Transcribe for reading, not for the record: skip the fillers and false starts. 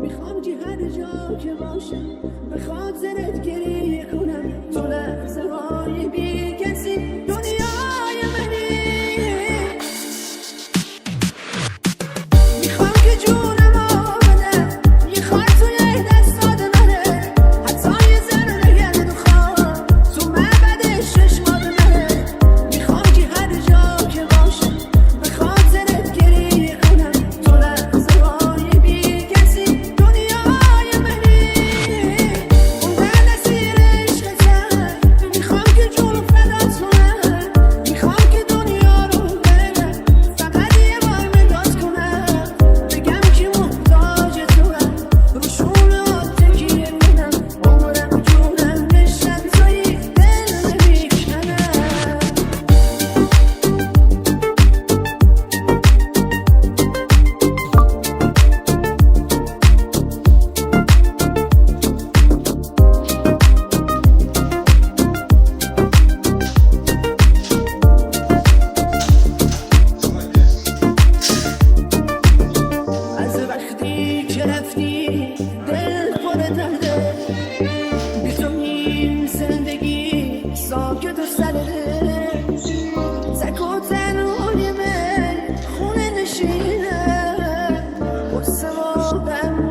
میخوام که هر جا که باشم به خاطرت گریه کنم تو لحظه های بی کسی دنیای منی میخوام که جونم بدم یه خار توی دستات منه حتی یه ذره نگرد و خواب تو معبد چشمات منه میخوام که هر جا که باشم به خاطرت گریه کنم تو لحظه های بی کسی دنیای منی اون در نسیر عشقتم میخوام که جون فدات کنم میخوام که دنیا رو برم فقط یه بار نگات کنم بگم که محتاج توام رو شونه‌هات تکیه کنم عمرم جونم بشن توی دل نمیکنم از وقتی که رفتی دل پر درده بی تو این زندگی